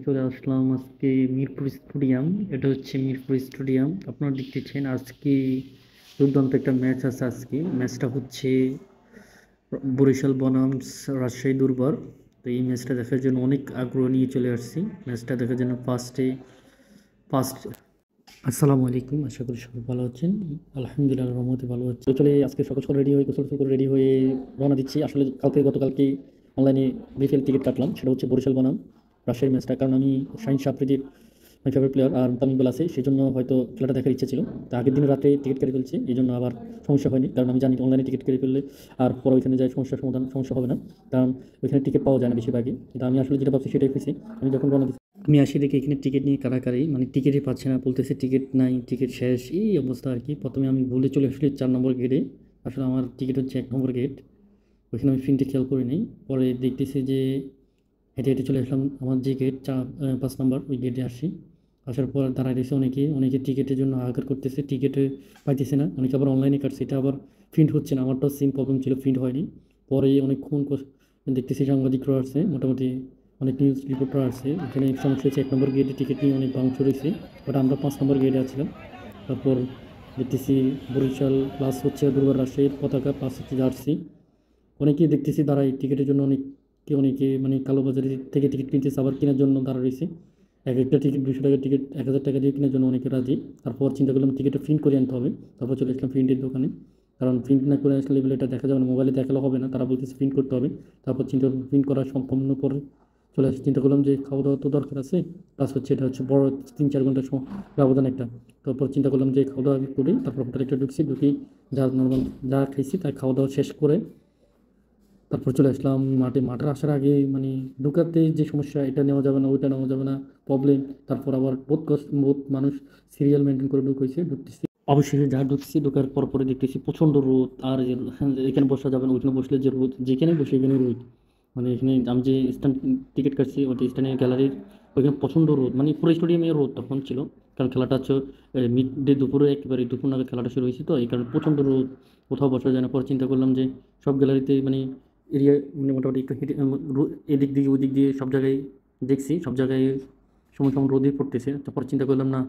চলে আসলাম আজকে মিরপুর স্টেডিয়াম। এটা হচ্ছে মিরপুর স্টেডিয়াম। আপনারা দেখতেছেন আজকে দুর্দান্ত একটা ম্যাচ আছে। আজকে ম্যাচটা হচ্ছে বরিশাল বনামস রাজশাহী দুর্বার। তো এই ম্যাচটা দেখার জন্য অনেক আগ্রহ নিয়ে চলে আসছি। ম্যাচটা দেখার জন্য ফার্স্ট আসসালামু আলাইকুম, আশা করি সবাই ভালো আছেন। আলহামদুলিল্লাহ রহমতে ভালো হচ্ছে। চলে আজকে সকাল সকাল রেডি হয়ে গোসল টোসল করে রেডি হয়ে রওনা দিচ্ছি। আসলে গতকালকে অনলাইনে বিপিএল টিকিট কাটলাম, সেটা হচ্ছে বরিশাল বনাম রাজশাহী ম্যাচটা। কারণ আমি শাহিন আফ্রিদির মাই ফেভারিট প্লেয়ার আর তামিম ইকবাল আছে, সেই জন্য হয়তো খেলাটা দেখার ইচ্ছে ছিল। তা আগের দিন রাতে টিকিট কেটে ফেলছি, এই জন্য আবার সমস্যা হয়নি। কারণ আমি জানি অনলাইনে টিকিট কেটে ফেললে আর পরে ওইখানে যায় সমস্যা হবে না। কারণ ওইখানে টিকিট পাওয়া যায় না বেশিরভাগই। কিন্তু আমি আসলে যেটা ভাবছি সেটাই খুশি। আমি যখন রওনা দিচ্ছি আমি আসি দেখি এখানে টিকিট নিয়ে কারাকারি, মানে টিকিটই পাচ্ছে না, বলতেছে টিকিট নাই, টিকিট শেষ, এই অবস্থা আর কি। প্রথমে আমি ভুলে চলে আসলে 4 নম্বর গেটে। আসলে আমার টিকিট হচ্ছে 1 নম্বর গেট, ওইখানে আমি ফিনতে খেয়াল করি নাই। পরে দেখতেছি যে হেঁটে হেঁটে চলে আসলাম আমার যে গেট 5 নম্বর, ওই গেটে আসি। আসার পর দাঁড়ায় রয়েছে অনেকে, অনেকে টিকিটের জন্য হাহাকার করতেছে, টিকিটে পাইতেছে না। অনেকে আবার অনলাইনে কাটছে, এটা আবার প্রিন্ট হচ্ছে না। আমারটাও সেম প্রবলেম ছিল, প্রিন্ট হয়নি। পরে অনেকক্ষণ দেখতেছি সাংবাদিকরা আসছে, মোটামুটি অনেক নিউজ রিপোর্টার আসছে। এখানে সমস্যা হচ্ছে 1 নম্বর গেটে টিকিট নিয়ে অনেক ভাঙচুর রয়েছে, বাট আমরা 5 নম্বর গেটে আছিলাম। তারপর দেখতেছি বরিশাল প্লাস হচ্ছে দুর্বার রাজশাহীর পতাকা প্লাস হচ্ছে জার্সি। অনেকেই দেখতেছি দাঁড়ায় টিকিটের জন্য, অনেকে মানে কালোবাজারি থেকে টিকিট কিনতেছে, আবার কেনার জন্য দাঁড়া রয়েছে। এক একটা টিকিট 200 টাকার টিকিট 1000 টাকা দিয়ে কেনার জন্য অনেকে রাজি। তারপর চিন্তা করলাম টিকিটটা প্রিন্ট করে আনতে হবে। তারপর চলে আসলাম প্রিন্টের দোকানে, কারণ প্রিন্ট না করে আসলে এগুলো এটা দেখা যাবে না, মোবাইলে দেখালে হবে না, তারা বলতেছে প্রিন্ট করতে হবে। তারপর চিন্তা প্রিন্ট করা সম্পন্ন পরে চলে আসি। চিন্তা করলাম যে খাওয়া দাওয়া তো দরকার আছে, প্লাস হচ্ছে এটা হচ্ছে বড় 3-4 ঘন্টা ব্যবধান একটা। তারপর চিন্তা করলাম যে খাওয়া দাওয়া করি, তারপর হোটেলে একটা ঢুকি, যা নর্মাল যা খাইছি তাই খাওয়া দাওয়া শেষ করে তারপর চলে আসলাম মাঠে। মাঠে আসার আগে মানে ঢুকাতে যে সমস্যা, এটা নেওয়া যাবে না, ওইটা নেওয়া যাবে না, প্রবলেম। তারপর আবার বহুত মানুষ সিরিয়াল মেনটেন করে ঢুকতেছি। অবশেষে যা ঢুকছি, ঢোকার পর পরে দেখতেছি প্রচণ্ড রোদ। আর এখানে বসা যাবে না, ওইখানে বসলে যে রোদ, যেখানে বসে এখানে রোদ। মানে এখানে আমি যে স্ট্যান্ড টিকিট কাটছি ওই স্ট্যান্ডের গ্যালারির ওইখানে প্রচণ্ড রোদ, মানে পুরো স্টেডিয়ামে রোদ তখন ছিল। কারণ খেলাটা হচ্ছে মিড ডে, দুপুরে একেবারে দুপুর নাগাদ খেলাটা শুরু হয়েছে, তো এই কারণে প্রচণ্ড রোদ, কোথাও বসা যায় না। পরে চিন্তা করলাম যে সব গ্যালারিতে মানে এরিয়া মানে মোটামুটি একটু হেঁটে এদিক দিয়ে ওদিক দিয়ে সব জায়গায় দেখছি, সব জায়গায় সময় সময় রোদই পড়তেছে। তারপর চিন্তা করলাম না,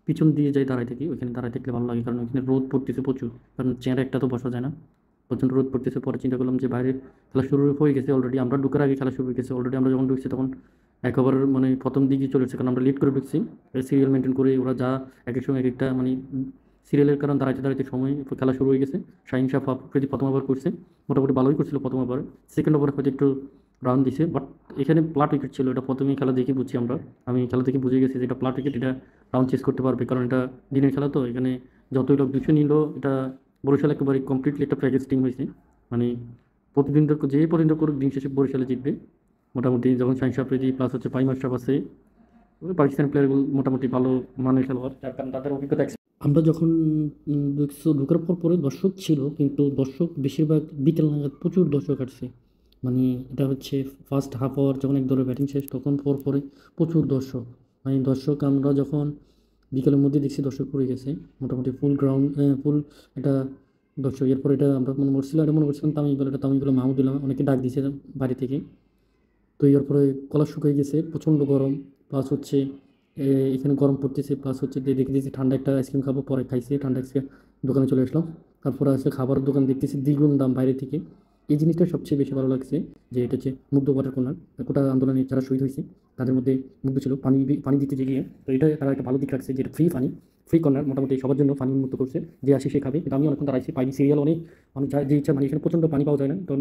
পিছন দিয়ে যাই দাঁড়াই থাকি, ওইখানে দাঁড়াই থাকলে ভালো লাগে, কারণ ওইখানে রোদ পড়তেছে প্রচুর। কারণ চেয়ার একটা তো বসা যায় না, প্রচণ্ড রোদ পড়তেছে। পরে চিন্তা করলাম যে বাইরে খেলা শুরু হয়ে গেছে অলরেডি, আমরা ঢুকার আগে খেলা শুরু হয়ে গেছে অলরেডি। আমরা যখন ঢুকছি তখন একেবারে মানে প্রথম দিকে চলে এসেছে, কারণ আমরা লেট করে ঢুকছি। সিরিয়াল মেনটেন করে ওরা যা এক এক সময় এক একটা মানে সিরিয়ালের কারণ দাঁড়াইতে দাঁড়াইতে সময় খেলা শুরু হয়ে গেছে। শাহিন আফ্রিদি প্রথম ওভার করছে, মোটামুটি ভালোই করছিল প্রথম ওভারে। সেকেন্ড ওভারে হয়তো একটু রান দিছে, বাট এখানে প্লাট উইকেট ছিল, এটা প্রথমেই খেলা দেখে বুঝছি আমরা। আমি খেলা থেকে বুঝে গেছি যে এটা প্লাট উইকেট, এটা রাউন্ড চেস করতে পারবে, কারণ এটা দিনের খেলা। তো এখানে যতই লোক 200 নিল, এটা বরিশাল একেবারে কমপ্লিটলি একটা প্যাকেজ টিম হয়েছে। মানে প্রতিদিন তো যে পর্যন্ত করুক, দিন শেষে বরিশালে জিতবে মোটামুটি। যখন শাহিন আফ্রিদি প্লাস হচ্ছে পাইম আশরাফ আছে, ওই পাকিস্তানি প্লেয়ারগুলো মোটামুটি ভালো মানের খেলোয়াড়, যার কারণে তাদের অভিজ্ঞতা আমরা যখন ঢোকার পর পরে দর্শক ছিল, কিন্তু দর্শক বেশিরভাগ বিকেল নাগাদ প্রচুর দর্শক আসছে। মানে এটা হচ্ছে ফার্স্ট হাফ আওয়ার যখন এক দলের ব্যাটিং শেষ, তখন পর পরে প্রচুর দর্শক। মানে দর্শক আমরা যখন বিকেলের মধ্যে দেখছি দর্শক পড়ে গেছে, মোটামুটি ফুল গ্রাউন্ড, ফুল এটা দর্শক। এরপর এটা আমরা মনে করছিলাম তামিম ইকবাল মাহমুদুল্লাহ অনেকে ডাক দিয়েছে বাড়ি থেকে। তো এরপরে গলা শুকিয়ে গেছে, প্রচণ্ড গরম, প্লাস হচ্ছে এখানে গরম পড়তেছে, প্লাস হচ্ছে দেখে দিয়েছি ঠান্ডা একটা আইসক্রিম খাবো, পরে খাইছি ঠান্ডা আইসক্রিম, দোকানে চলে আসলাম। তারপরে আসলে খাবারের দোকান দেখতেছি দ্বিগুণ দাম বাইরে থেকে। এই জিনিসটা সবচেয়ে বেশি ভালো লাগছে, যে এটা হচ্ছে মুগ্ধ ওয়াটার কর্নার। কোটা আন্দোলনে যারা শহীদ হয়েছে তাদের মধ্যে মুগ্ধ ছিল পানি দিতে গিয়ে। তো এটা তারা একটা ভালো দিক রাখছে, যে ফ্রি কর্নার, মোটামুটি সবার জন্য পানি উন্মুক্ত করছে, যে আসে সে খাবে। কিন্তু আমি অনেকক্ষণ দাঁড়াইছি, পাইনি সিরিয়াল অনেক, মানে যে ইচ্ছা, মানে এখানে প্রচণ্ড পানি পাওয়া যায় না। তো